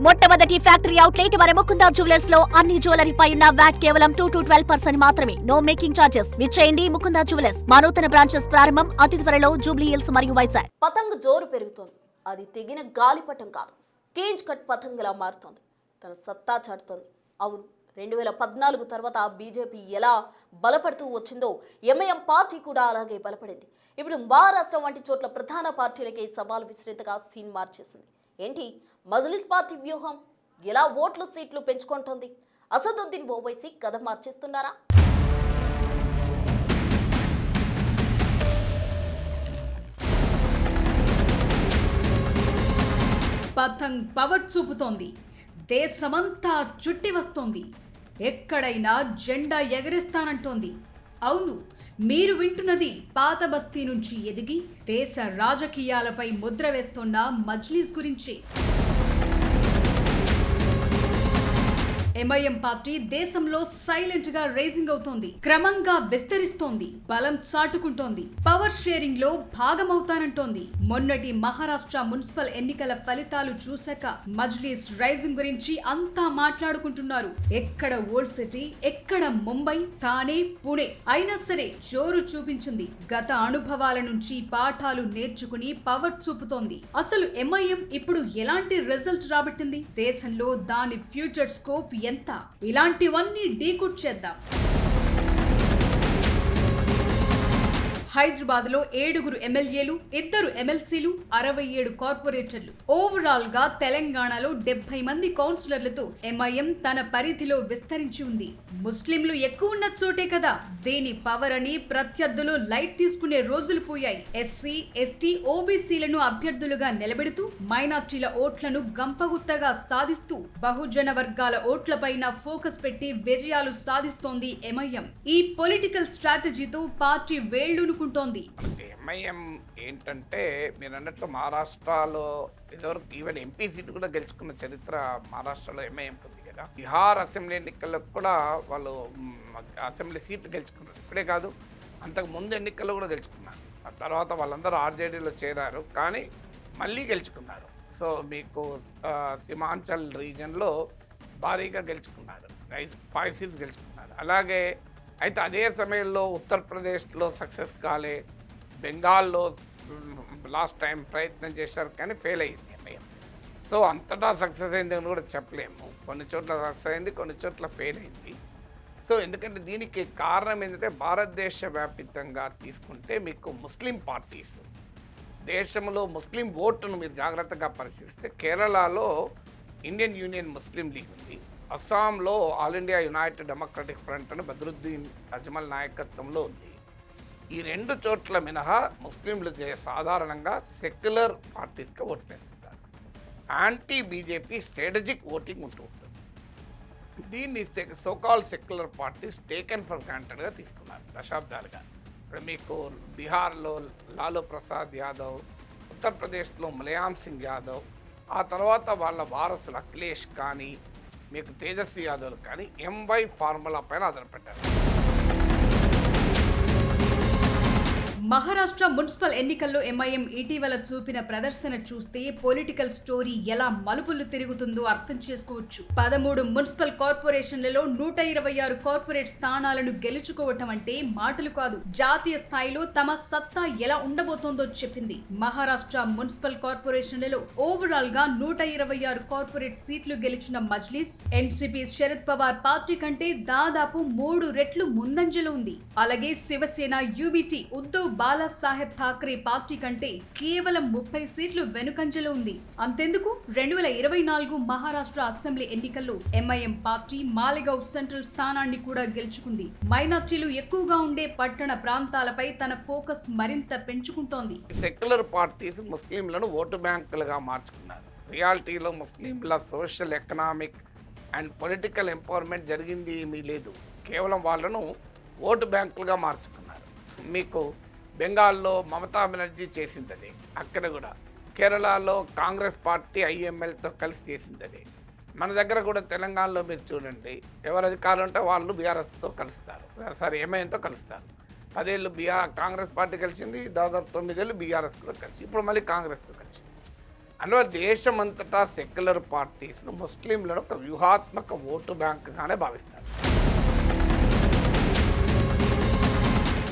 మొట్టమొదటి factory outlet మన Mukunda jewellers లో అన్ని జ్యువెలరీపై ఉన్న వ్యాట్ కేవలం 2 to 12% మాత్రమే. No making charges. విచ్చేయండి ముకుందా జ్యువెలర్స్. మా నూతన బ్రాంచెస్ ప్రారంభం అతి త్వరలో జూబ్లీ హిల్స్ మరియు వైజాగ్. పతంగ్ జోరు పెరుగుతోంది. అది తెగిన గాలిపటం కాదు, కేజ్ కట్ పతంగ్లా మారుతోంది. తన సత్తా చాటుతోంది. అవును, 2014 తర్వాత బీజేపీ ఎలా బలపడుతూ వచ్చిందో ఎంఐఎం పార్టీ కూడా అలాగే బలపడింది. ఇప్పుడు మహారాష్ట్ర వంటి చోట్ల ప్రధాన పార్టీలకే సవాల్ విసిరేంతగా సీన్ మార్చేసింది. ఏంటి మజ్లిస్ పార్టీ వ్యూహం? ఎలా ఓట్లు సీట్లు పెంచుకుంటోంది? అసదుద్దీన్ ఓవైసీ కథ మార్చేస్తున్నారా? పతంగ్ పవర్ చూపుతోంది. దేశమంతా చుట్టి వస్తోంది. ఎక్కడైనా జెండా ఎగరేస్తానంటోంది. అవును, మీరు వింటున్నది పాత బస్తీ నుంచి ఎదిగి దేశ రాజకీయాలపై ముద్ర వేస్తోన్న మజ్లిస్ గురించి. ఎంఐఎం పార్టీ దేశంలో సైలెంట్ గా రైజింగ్ అవుతోంది. క్రమంగా విస్తరిస్తోంది. బలం చాటుకుంటోంది. పవర్ షేరింగ్ లో భాగమవుతానంటోంది. మొన్నటి మహారాష్ట్ర మున్సిపల్ ఎన్నికల ఫలితాలు చూశాక మజ్లిస్ రైజింగ్ గురించి అంతా మాట్లాడుకుంటున్నారు. ఎక్కడ ఓల్డ్ సిటీ, ఎక్కడ ముంబై, థానే, పుణె అయినా సరే జోరు చూపించింది. గత అనుభవాల నుంచి పాఠాలు నేర్చుకుని పవర్ చూపుతోంది. అసలు ఎంఐఎం ఇప్పుడు ఎలాంటి రిజల్ట్ రాబట్టింది? దేశంలో దాని ఫ్యూచర్ స్కోప్ ఎంత? ఇలాంటివన్నీ డీకోడ్ చేద్దాం. హైదరాబాద్ లో 7 ఎమ్మెల్యేలు, 2 ఎమ్మెల్సీలు, 67 కార్పొరేటర్లు, ఓవరాల్ గా తెలంగాణలో 70 మంది కౌన్సిలర్లతో ఎంఐఎం తన పరిధిలో విస్తరించి ఉంది. ముస్లింలు ఎక్కువ ఉన్న చోటే కదా దేని పవర్ అని ప్రత్యర్థులు లైట్ తీసుకునే రోజులు పోయాయి. ఎస్సీ, ఎస్టీ, ఓబీసీలను అభ్యర్థులుగా నిలబెడుతూ మైనార్టీల ఓట్లను గంపగుత్తగా సాధిస్తూ బహుజన వర్గాల ఓట్లపైన ఫోకస్ పెట్టి విజయాలు సాధిస్తోంది ఎంఐఎం. ఈ పొలిటికల్ స్ట్రాటజీతో పార్టీ వేళ్లు ఎంఐఎం ఏంటంటే మీరు అన్నట్లు మహారాష్ట్రలో ఇదివరకు ఈవెన్ ఎంపీ సీట్ కూడా గెలుచుకున్న చరిత్ర మహారాష్ట్రలో ఎంఐఎం ఉంది కదా. బీహార్ అసెంబ్లీ ఎన్నికల్లో కూడా వాళ్ళు అసెంబ్లీ సీట్ గెలుచుకున్నారు. ఇప్పుడే కాదు, అంతకు ముందు ఎన్నికల్లో కూడా గెలుచుకున్నారు. ఆ తర్వాత వాళ్ళందరూ ఆర్జేడీలో చేరారు, కానీ మళ్ళీ గెలుచుకున్నారు. సో మీకు సీమాంచల్ రీజన్లో భారీగా గెలుచుకున్నారు. 5 సీట్స్ గెలుచుకున్నారు. అలాగే అయితే అదే సమయంలో ఉత్తరప్రదేశ్లో సక్సెస్ కాలే, బెంగాల్లో లాస్ట్ టైం ప్రయత్నం చేశారు కానీ ఫెయిల్ అయింది ఎంఐఎం. సో అంతటా సక్సెస్ అయింది అని కూడా చెప్పలేము. కొన్ని చోట్ల సక్సెస్ అయింది, కొన్ని చోట్ల ఫెయిల్ అయింది. సో ఎందుకంటే దీనికి కారణం ఏంటంటే భారతదేశ వ్యాప్తంగా తీసుకుంటే మీకు ముస్లిం పార్టీస్, దేశంలో ముస్లిం ఓటును మీరు జాగ్రత్తగా పరిశీలిస్తే కేరళలో ఇండియన్ యూనియన్ ముస్లిం లీగ్ ఉంది. అస్సాంలో all India United democratic front అని బద్రుద్దీన్ అజ్మల్ నాయకత్వంలో ఉంది. ఈ 2 చోట్ల మినహా ముస్లింలు సాధారణంగా సెక్యులర్ పార్టీస్కి ఓటు వేస్తుంటారు. యాంటీ బీజేపీ స్ట్రాటజిక్ ఓటింగ్ ఉంటూ ఉంటుంది. దీన్ని so called secular parties taken for గ్రాంటెడ్గా తీసుకున్నారు దశాబ్దాలుగా. ఇప్పుడు మీకు బీహార్లో లాలూ ప్రసాద్ యాదవ్, ఉత్తరప్రదేశ్లో ములాయం సింగ్ యాదవ్, ఆ తర్వాత వాళ్ళ వారసులు అఖిలేష్ కానీ మీకు తేజస్వి యాదవ్ కానీ ఎంవై ఫార్ములా పైన ఆధారపడ్డారు. మహారాష్ట్ర మున్సిపల్ ఎన్నికల్లో ఎంఐఎం ఇటీవల చూపిన ప్రదర్శన చూస్తే పొలిటికల్ స్టోరీ ఎలా మలుపులు తిరుగుతుందో అర్థం చేసుకోవచ్చు. 13 మున్సిపల్ కార్పొరేషన్లలో 126 కార్పొరేట్ స్థానాలను గెలుచుకోవటం అంటే మాటలు కాదు. జాతీయ స్థాయిలో తమ సత్తా ఎలా ఉండబోతోందో చెప్పింది. మహారాష్ట్ర మున్సిపల్ కార్పొరేషన్లలో ఓవరాల్ గా 126 కార్పొరేట్ సీట్లు గెలిచిన మజ్లిస్ ఎన్సీపీ శరద్ పవార్ పార్టీ కంటే దాదాపు 3 రెట్లు ముందంజలో ఉంది. అలాగే శివసేన, యూబీటీ, ఉద్ధవ్ బాలాసాహెబ్ ఠాక్రే పార్టీ కంటే కేవలం 30 సీట్లు వెనుకంజలో ఉంది. అంతెందుకు 2024 మహారాష్ట్ర అసెంబ్లీ ఎన్నికల్లో ఎంఐఎం పార్టీ మాలెగావ్ సెంట్రల్ స్థానాన్ని కూడా గెలుచుకుంది. మైనార్టీలు ఎక్కువగా ఉండే పట్టణ ప్రాంతాలపై తన ఫోకస్ మరింత పెంచుకుంటోంది. సెక్యులర్ పార్టీస్ ముస్లింలను ఓటు బ్యాంకులుగా మార్చుకున్నారు. రియాలిటీలో ముస్లింల social, economic and political empowerment జరిగింది ఏమీ లేదు. కేవలం వాళ్ళను ఓటు బ్యాంకులుగా మార్చుకున్నారు. మీకు బెంగాల్లో మమతా బెనర్జీ చేసిందని, అక్కడ కూడా కేరళలో కాంగ్రెస్ పార్టీ ఐఎంఎల్తో కలిసి చేసిందని, మన దగ్గర కూడా తెలంగాణలో మీరు చూడండి, ఎవరు అధికారం ఉంటే వాళ్ళు బీఆర్ఎస్తో కలుస్తారు, ఎంఐఎంతో కలుస్తారు. 10 ఏళ్ళు కాంగ్రెస్ పార్టీ కలిసింది, దాదాపు 9 ఏళ్ళు బీఆర్ఎస్ కూడా కలిసి, ఇప్పుడు మళ్ళీ కాంగ్రెస్తో కలిసింది. అందులో దేశమంతటా సెక్యులర్ పార్టీస్ను ముస్లింలను ఒక వ్యూహాత్మక ఓటు బ్యాంకుగానే భావిస్తారు.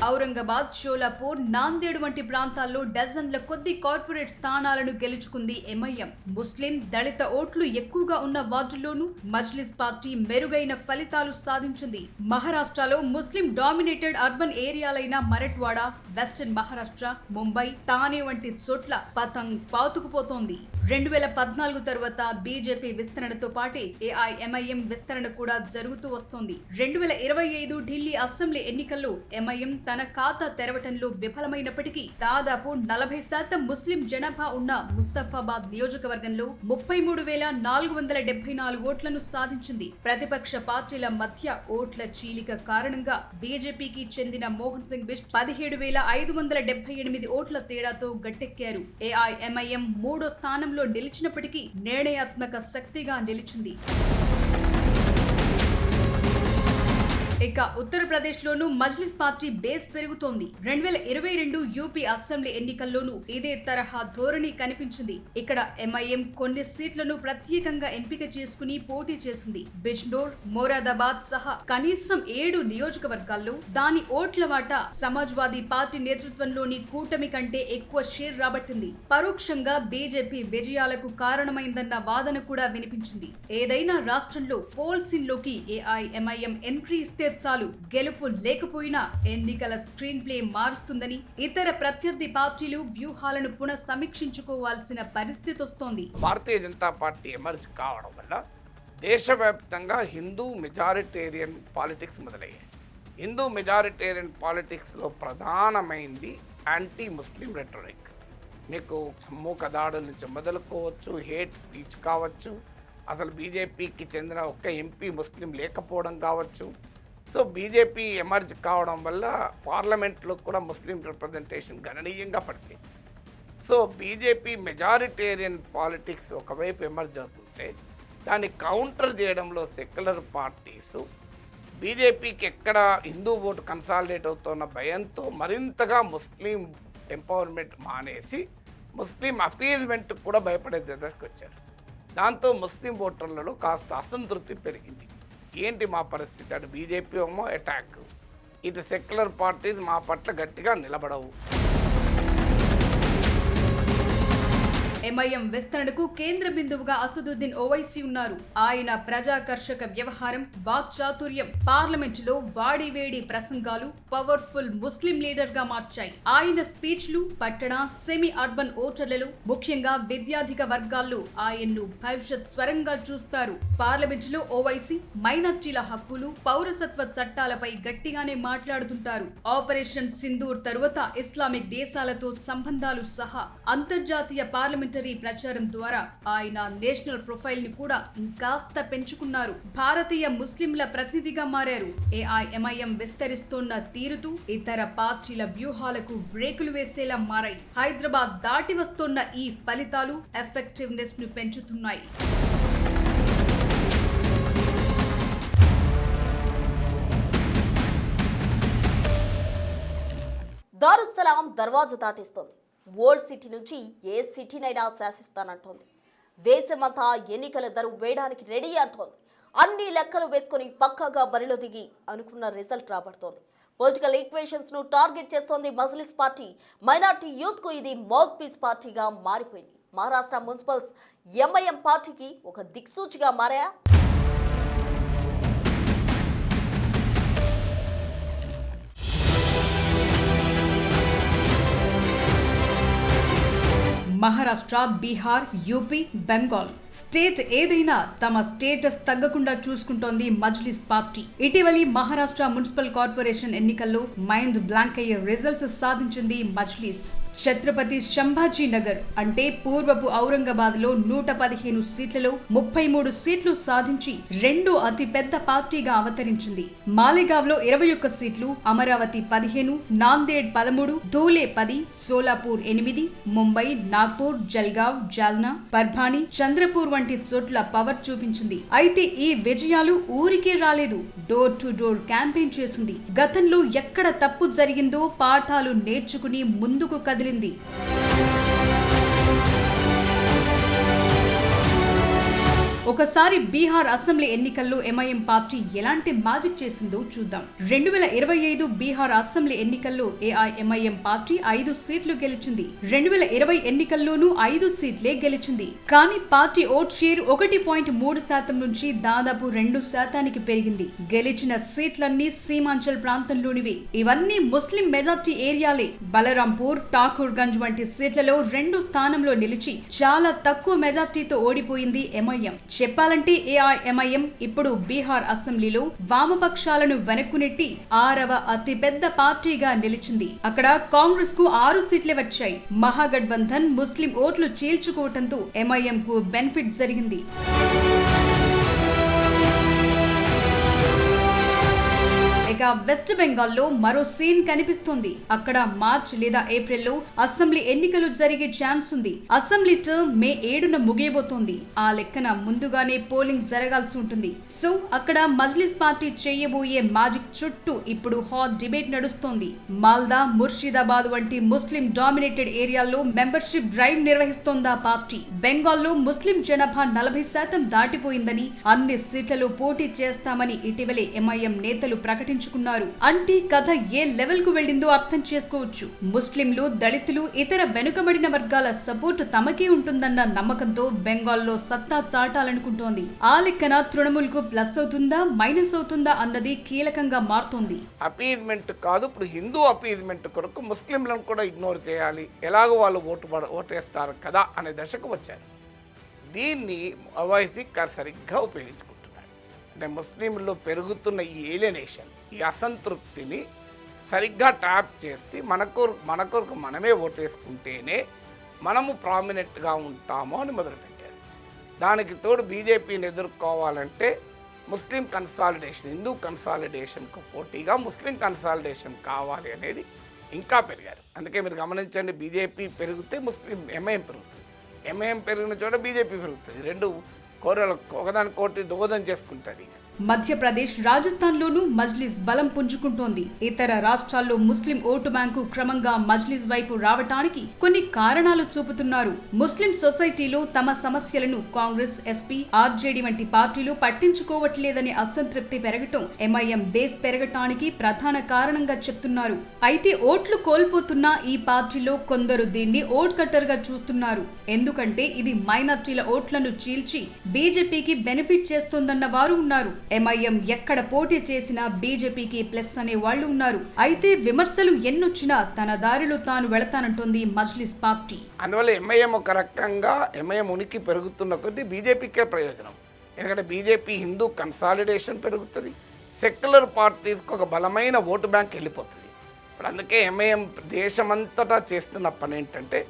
ఔరంగాబాద్, షోలాపూర్, నాందేడ్ వంటి ప్రాంతాల్లో డజన్ల కొద్ది కార్పొరేట్ స్థానాలను గెలుచుకుంది ఎంఐఎం. ముస్లిం, దళిత ఓట్లు ఎక్కువగా ఉన్న వార్డుల్లోనూ మజ్లిస్ పార్టీ మెరుగైన ఫలితాలు సాధించింది. మహారాష్ట్రలో ముస్లిం డామినేటెడ్ అర్బన్ ఏరియాలైన మరఠ్వాడ, వెస్టర్న్ మహారాష్ట్ర, ముంబై, థానే వంటి చోట్ల పతంగ్ పాతుకుపోతోంది. 2014 తర్వాత బీజేపీ విస్తరణతో పాటే ఏఐఎంఐఎం విస్తరణ కూడా జరుగుతూ వస్తోంది. 2025 ఢిల్లీ అసెంబ్లీ ఎన్నికల్లో ఎంఐఎం తన ఖాతా తెరవటంలో విఫలమైనప్పటికీ దాదాపు 40% ముస్లిం జనాభా ఉన్న ముస్తఫాబాద్ నియోజకవర్గంలో 33,474 ఓట్లను సాధించింది. ప్రతిపక్ష పార్టీల మధ్య ఓట్ల చీలిక కారణంగా బీజేపీకి చెందిన మోహన్ సింగ్ బిష్ట్ 17,578 ఓట్ల తేడాతో గట్టెక్కారు. ఏఐఎంఐఎం 3వ స్థానంలో నిలిచినప్పటికీ నిర్ణయాత్మక శక్తిగా నిలిచింది. ఇక ఉత్తరప్రదేశ్లోనూ మజ్లిస్ పార్టీ బేస్ పెరుగుతోంది. 2022 యూపీ అసెంబ్లీ ఎన్నికల్లోనూ ఇదే తరహా ధోరణి కనిపించింది. ఇక్కడ ఎంఐఎం కొన్ని సీట్లను ప్రత్యేకంగా ఎంపిక చేసుకుని పోటీ చేసింది. బిజ్నోర్, మోరాదాబాద్ సహా కనీసం 7 నియోజకవర్గాల్లో దాని ఓట్ల వాటా సమాజ్వాదీ పార్టీ నేతృత్వంలోని కూటమి కంటే ఎక్కువ షేర్ రాబట్టింది. పరోక్షంగా బీజేపీ విజయాలకు కారణమైందన్న వాదన కూడా వినిపించింది. ఏదైనా రాష్ట్రంలో పోల్సింగ్ లోకి ఏఐఎంఐఎం ఎంట్రీ ఇస్తే చాలు, గెలుపు లేకపోయినా ఎన్నికల స్క్రీన్ ప్లే మారుస్తుందని ఇతర ప్రత్యర్థి పార్టీలు వ్యూహాలను పునఃసమీక్షించుకోవాల్సిన పరిస్థితి వస్తోంది. భారతీయ జనతా పార్టీ ఎమర్జ్ కావడం వల్ల దేశవ్యాప్తంగా హిందూ మెజారిటేరియన్ పాలిటిక్స్ మొదలయ్యాయి. హిందూ మెజారిటేరియన్ పాలిటిక్స్లో ప్రధానమైంది యాంటీ ముస్లిం రెటరిక్. మీకు మూకదాడుల నుంచి మొదలుకోవచ్చు, హేట్ స్పీచ్ కావచ్చు, అసలు బీజేపీకి చెందిన ఒక్క ఎంపీ ముస్లిం లేకపోవడం కావచ్చు. సో బీజేపీ ఎమర్జ్ కావడం వల్ల పార్లమెంట్లో కూడా ముస్లిం రిప్రజెంటేషన్ గణనీయంగా పడిపోయింది. సో బీజేపీ మెజారిటేరియన్ పాలిటిక్స్ ఒకవైపు ఎమర్జ్ అవుతుంటే దాన్ని కౌంటర్ చేయడంలో సెక్యులర్ పార్టీస్ బీజేపీకి ఎక్కడ హిందూ ఓటు కన్సాలిడేట్ అవుతున్న భయంతో మరింతగా ముస్లిం ఎంపవర్మెంట్ మానేసి ముస్లిం అపీజ్మెంట్ కూడా భయపడే దశకు వచ్చారు. దాంతో ముస్లిం ఓటర్లలో కాస్త అసంతృప్తి పెరిగింది. ఏంటి మా పరిస్థితి? అటు బీజేపీ ఏమో అటాక్, ఇటు సెక్యులర్ పార్టీస్ మా పట్ల గట్టిగా నిలబడవు. ఎంఐఎం విస్తరణకు కేంద్ర బిందువుగా అసదుద్దీన్ ఓవైసీ ఉన్నారు. ఆయన ప్రజాకర్షక వ్యవహారం, వాక్చాతుర్యం పార్లమెంటులో వాడివేడి ప్రసంగాలు పవర్ఫుల్ ముస్లిం లీడర్ గా మార్చాయి. ఆయన స్పీచ్లు పట్టణ, సెమీ అర్బన్ ఓటర్లలో ముఖ్యంగా విద్యాధిక వర్గాల్లో ఆయన్ను భవిష్యత్ స్వరంగా చూస్తారు. పార్లమెంటులో ఓవైసీ మైనార్టీల హక్కులు, పౌరసత్వ చట్టాలపై గట్టిగానే మాట్లాడుతుంటారు. ఆపరేషన్ సింధూర్ తరువాత ఇస్లామిక్ దేశాలతో సంబంధాలు సహా అంతర్జాతీయ పార్లమెంటరీ ప్రచారం ద్వారా ఆయన నేషనల్ ప్రొఫైల్ ని కూడా ఇంకాస్త పెంచుకున్నారు. భారతీయ ముస్లింల ప్రతినిధిగా మారారు. ఏఐఎంఐఎం విస్తరిస్తున్న తీరుతూ ఇతర పార్టీల వ్యూహాలకు బ్రేకులు వేసేలా మారాయి. హైదరాబాద్ దాటి వస్తున్న ఈ ఫలితాలు ఎఫెక్టివ్నెస్ ను పెంచుతున్నాయి. దారుస్సలాం దర్వాజా దాటిస్తోంది. ఓల్డ్ సిటీ నుంచి ఏ సిటీనైనా శాసిస్తానంటోంది. దేశమంతా ఎన్నికల దరు వేయడానికి రెడీ అంటోంది. అన్ని లెక్కలు వేసుకొని పక్కాగా బరిలో దిగి అనుకున్న రిజల్ట్ రాబడుతోంది. పొలిటికల్ ఈక్వేషన్స్ ను టార్గెట్ చేస్తోంది మజ్లిస్ పార్టీ. మైనార్టీ యూత్ కు ఇది మౌత్ పీస్ పార్టీగా మారిపోయింది. మహారాష్ట్ర మున్సిపల్స్ ఎంఐఎం పార్టీకి ఒక దిక్సూచిగా మారాయా? మహారాష్ట్ర, బీహార్, యూపీ, బెంగాల్ స్టేట్ ఏదైనా తమ స్టేటస్ తగ్గకుండా చూసుకుంటోంది మజ్లిస్ పార్టీ. ఇటీవలి మహారాష్ట్ర మున్సిపల్ కార్పొరేషన్ ఎన్నికల్లో మైండ్ బ్లాంక్ అయ్యే రిజల్ట్స్ సాధించింది మజ్లిస్. ఛత్రపతి సంభాజీ నగర్ అంటే పూర్వపు ఔరంగాబాద్ లో 115 సీట్లలో 33 సీట్లు సాధించి రెండో అతి పెద్ద పార్టీగా అవతరించింది. మాలేగావ్ లో 21 సీట్లు, అమరావతి 15, నాందేడ్ 13, ధూలే 10, సోలాపూర్ 8, ముంబై, నాగ్పూర్, జల్గావ్, జాల్నా, పర్భాని, చంద్రపూర్ వంటి చోట్ల పవర్ చూపించింది. అయితే ఈ విజయాలు ఊరికే రాలేదు. డోర్ టు డోర్ క్యాంపెయిన్ చేసింది. గతంలో ఎక్కడ తప్పు జరిగిందో పాఠాలు నేర్చుకుని ముందుకు కదిలింది. ఒకసారి బీహార్ అసెంబ్లీ ఎన్నికల్లో ఎంఐఎం పార్టీ ఎలాంటి మ్యాజిక్ చేసిందో చూద్దాం. 2025 బీహార్ అసెంబ్లీ ఎన్నికల్లో ఏఐఎంఐఎం పార్టీ 5 సీట్లు గెలిచింది. 2020 ఎన్నికల్లోనూ 5 సీట్లే గెలిచింది. కానీ పార్టీ ఓట్ షేర్ 1.3% నుంచి దాదాపు 2% పెరిగింది. గెలిచిన సీట్లన్నీ సీమాంచల్ ప్రాంతంలోనివి. ఇవన్నీ ముస్లిం మెజార్టీ ఏరియాలే. బలరాంపూర్, ఠాకూర్గంజ్ వంటి సీట్లలో 2 స్థానంలో నిలిచి చాలా తక్కువ మెజార్టీతో ఓడిపోయింది ఎంఐఎం. చెప్పాలంటే ఏఐఎంఐఎం ఇప్పుడు బీహార్ అసెంబ్లీలో వామపక్షాలను వెనక్కునెట్టి 6వ అతిపెద్ద పార్టీగా నిలిచింది. అక్కడ కాంగ్రెస్ కు 6 సీట్లే వచ్చాయి. మహాగఠబంధన్ ముస్లిం ఓట్లు చీల్చుకోవడంతో ఎంఐఎం కు బెనిఫిట్ జరిగింది. ఇక వెస్ట్ బెంగాల్లో మరో సీన్ కనిపిస్తోంది. అక్కడ మార్చ్ లేదా ఏప్రిల్లో అసెంబ్లీ ఎన్నికలు జరిగే ఛాన్స్ ఉంది. అసెంబ్లీ టర్మ్ మే 7న ముగియబోతోంది. ఆ లెక్కన ముందుగానే పోలింగ్ జరగాల్సి ఉంటుంది. సో అక్కడ మజ్లిస్ పార్టీ చేయబోయే మ్యాజిక్ చుట్టూ ఇప్పుడు హాట్ డిబేట్ నడుస్తోంది. మాల్దా, ముర్షిదాబాద్ వంటి ముస్లిం డామినేటెడ్ ఏరియాల్లో మెంబర్షిప్ డ్రైవ్ నిర్వహిస్తోందా పార్టీ. బెంగాల్లో ముస్లిం జనాభా 40% దాటిపోయిందని, అన్ని సీట్లలో పోటీ చేస్తామని ఇటీవలే ఎంఐఎం నేతలు ప్రకటించారు. అంటే కథ ఏ లెవెల్ కు వెళ్లిందో అర్థం చేసుకోవచ్చు. ముస్లింలు, దళితులు, ఇతర వెనుకబడిన వర్గాల సపోర్ట్ తమకే ఉంటుందన్న నమ్మకంతో బెంగాల్లో సత్తా చాటాలనుకుంటోంది. ఆ లెక్కన తృణమూల్ కు ప్లస్ అవుతుందా, మైనస్ అవుతుందా అన్నది కీలకంగా మారుతోంది. అపీజ్మెంట్ కాదు, ఇప్పుడు హిందూ అపీజ్మెంట్ కొరకు ముస్లింలను కూడా ఇగ్నోర్ చేయాలి, ఎలాగో వాళ్ళు ఓటేస్తారు కదా అనే దశకు వచ్చారు. దీన్ని ఓవైసీ సరిగ్గా ఉపయోగించుకుంటున్నారు. అంటే ముస్లింల్లో పెరుగుతున్న ఈ ఏలియనేషన్, ఈ అసంతృప్తిని సరిగ్గా ట్యాప్ చేస్తే మన కొరకు మనమే ఓటేసుకుంటేనే మనము ప్రామినెంట్గా ఉంటాము అని మొదలుపెట్టారు. దానికి తోడు బీజేపీని ఎదుర్కోవాలంటే ముస్లిం కన్సాలిడేషన్, హిందూ కన్సాలిడేషన్కు పోటీగా ముస్లిం కన్సాలిడేషన్ కావాలి అనేది ఇంకా పెరిగారు. అందుకే మీరు గమనించండి, బీజేపీ పెరిగితే ఎంఐఎం పెరుగుతుంది, ఎంఐఎం పెరిగిన చోట బీజేపీ పెరుగుతుంది. 2 కోరలు ఒకదానికోటి దోదం చేసుకుంటారు. మధ్యప్రదేశ్, రాజస్థాన్లోనూ మజ్లిస్ బలం పుంజుకుంటోంది. ఇతర రాష్ట్రాల్లో ముస్లిం ఓటు బ్యాంకు క్రమంగా మజ్లిస్ వైపు రావటానికి కొన్ని కారణాలు చూపుతున్నారు. ముస్లిం సొసైటీలో తమ సమస్యలను కాంగ్రెస్, ఎస్పీ, ఆర్జేడీ వంటి పార్టీలు పట్టించుకోవట్లేదనే అసంతృప్తి పెరగటం ఎంఐఎం బేస్ పెరగటానికి ప్రధాన కారణంగా చెప్తున్నారు. అయితే ఓట్లు కోల్పోతున్న ఈ పార్టీలో కొందరు దీన్ని ఓట్ కట్టర్ గా చూస్తున్నారు. ఎందుకంటే ఇది మైనార్టీల ఓట్లను చీల్చి బీజేపీకి బెనిఫిట్ చేస్తోందన్న వారు ఉన్నారు. ఎంఐఎం ఎక్కడ పోటీ చేసినా బీజేపీకి ప్లస్ అనే వాళ్లు ఉన్నారు. అయితే విమర్శలు ఎన్నొచ్చినా తన దారిలో తాను వెళతానంటోంది మజ్లిస్ పార్టీ. అందువల్ల ఎంఐఎం ఒక రకంగా ఎంఐఎం ఉనికి పెరుగుతున్న కొద్దీ బీజేపీకే ప్రయోజనం. ఎందుకంటే బీజేపీ హిందూ కన్సాలిడేషన్ పెరుగుతుంది, సెక్యులర్ పార్టీస్కి ఒక బలమైన ఓటు బ్యాంక్ వెళ్ళిపోతుంది. ఇప్పుడు అందుకే ఎంఐఎం దేశమంతటా చేస్తున్న పని ఏంటంటే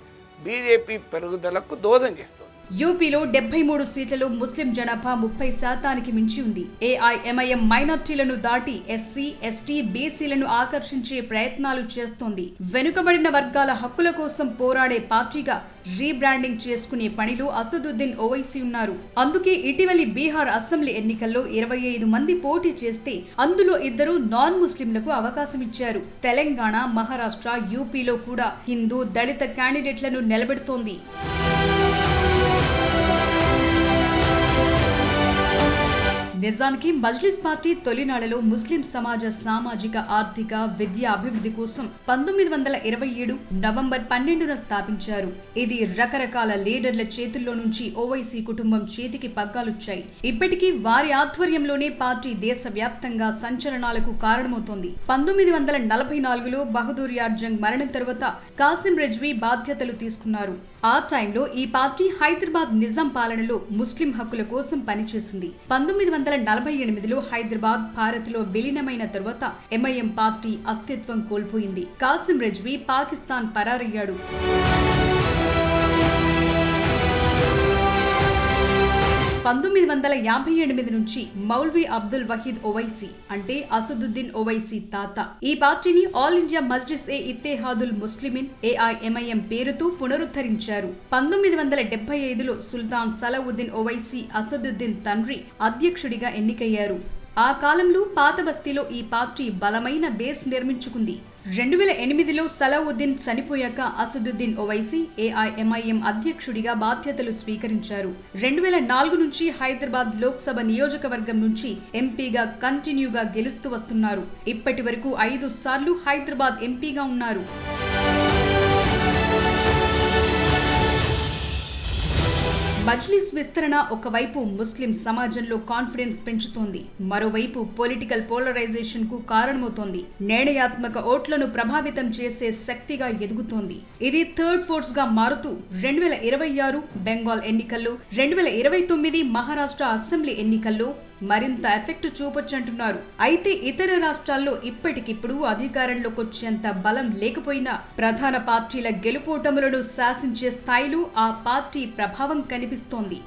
బీజేపీ పెరుగుదలకు దోహదం చేస్తుంది. యూపీలో 73 సీట్లలో ముస్లిం జనాభా 30% మించి ఉంది. ఏఐఎంఐఎం మైనార్టీలను దాటి ఎస్సీ, ఎస్టీ, బీసీలను ఆకర్షించే ప్రయత్నాలు చేస్తోంది. వెనుకబడిన వర్గాల హక్కుల కోసం పోరాడే పార్టీగా రీబ్రాండింగ్ చేసుకునే పనిలో అసదుద్దీన్ ఓవైసీ ఉన్నారు. అందుకే ఇటీవలి బీహార్ అసెంబ్లీ ఎన్నికల్లో 25 మంది పోటీ చేస్తే అందులో 2 నాన్ ముస్లింలకు అవకాశం ఇచ్చారు. తెలంగాణ, మహారాష్ట్ర, యూపీలో కూడా హిందూ, దళిత క్యాండిడేట్లను నిలబెడుతోంది. నిజానికి మజ్లిస్ పార్టీ తొలినాళ్లలో ముస్లిం సమాజ సామాజిక, ఆర్థిక, విద్యా అభివృద్ధి కోసం 1927 నవంబర్ 12న స్థాపించారు. ఇది రకరకాల లీడర్ల చేతుల్లో నుంచి ఓవైసీ కుటుంబం చేతికి పగ్గాలుచ్చాయి. ఇప్పటికీ వారి ఆధ్వర్యంలోనే పార్టీ దేశవ్యాప్తంగా సంచలనాలకు కారణమవుతోంది. 1944లో బహదూర్ యార్ జంగ్ మరణం తర్వాత కాసిం రిజ్వీ బాధ్యతలు తీసుకున్నారు. ఆ టైంలో ఈ పార్టీ హైదరాబాద్ నిజాం పాలనలో ముస్లిం హక్కుల కోసం పనిచేసింది. 1948లో హైదరాబాద్ భారత్లో విలీనమైన తరువాత ఎంఐఎం పార్టీ అస్తిత్వం కోల్పోయింది. కాసిం రిజ్వీ పాకిస్తాన్ పరారయ్యాడు. 1958 నుంచి మౌల్వీ అబ్దుల్ వహీద్ ఓవైసీ అంటే అసదుద్దీన్ ఓవైసీ తాత ఈ పార్టీని ఆల్ ఇండియా మజ్లిస్ ఏ ఇత్తెహాదుల్ ముస్లిమీన్ ఏఐఎంఐఎం పేరుతో పునరుద్ధరించారు. 1975లో సుల్తాన్ సలావుద్దీన్ ఓవైసీ అసదుద్దీన్ తండ్రి అధ్యక్షుడిగా ఎన్నికయ్యారు. ఆ కాలంలో పాత బస్తీలో ఈ పార్టీ బలమైన బేస్ నిర్మించుకుంది. 2008లో సలావుద్దీన్ చనిపోయాక అసదుద్దీన్ ఓవైసీ ఏఐఎంఐఎం అధ్యక్షుడిగా బాధ్యతలు స్వీకరించారు. 2004 నుంచి హైదరాబాద్ లోక్సభ నియోజకవర్గం నుంచి ఎంపీగా కంటిన్యూగా గెలుస్తూ వస్తున్నారు. ఇప్పటి వరకు 5 సార్లు హైదరాబాద్ ఎంపీగా ఉన్నారు. మజ్లిస్ విస్తరణ ఒకవైపు ముస్లిం సమాజంలో కాన్ఫిడెన్స్ పెంచుతోంది, మరోవైపు పొలిటికల్ పోలరైజేషన్ కు కారణమవుతోంది. నిర్ణయాత్మక ఓట్లను ప్రభావితం చేసే శక్తిగా ఎదుగుతోంది. ఇది థర్డ్ ఫోర్స్ గా మారుతూ 2026 బెంగాల్ ఎన్నికల్లో, 2029 మహారాష్ట్ర అసెంబ్లీ ఎన్నికల్లో మరింత ఎఫెక్ట్ చూపొచ్చంటున్నారు. అయితే ఇతర రాష్ట్రాల్లో ఇప్పటికిప్పుడు అధికారంలోకి వచ్చేంత బలం లేకపోయినా ప్రధాన పార్టీల గెలుపోటములను శాసించే స్థాయిలో ఆ పార్టీ ప్రభావం కనిపిస్తోంది.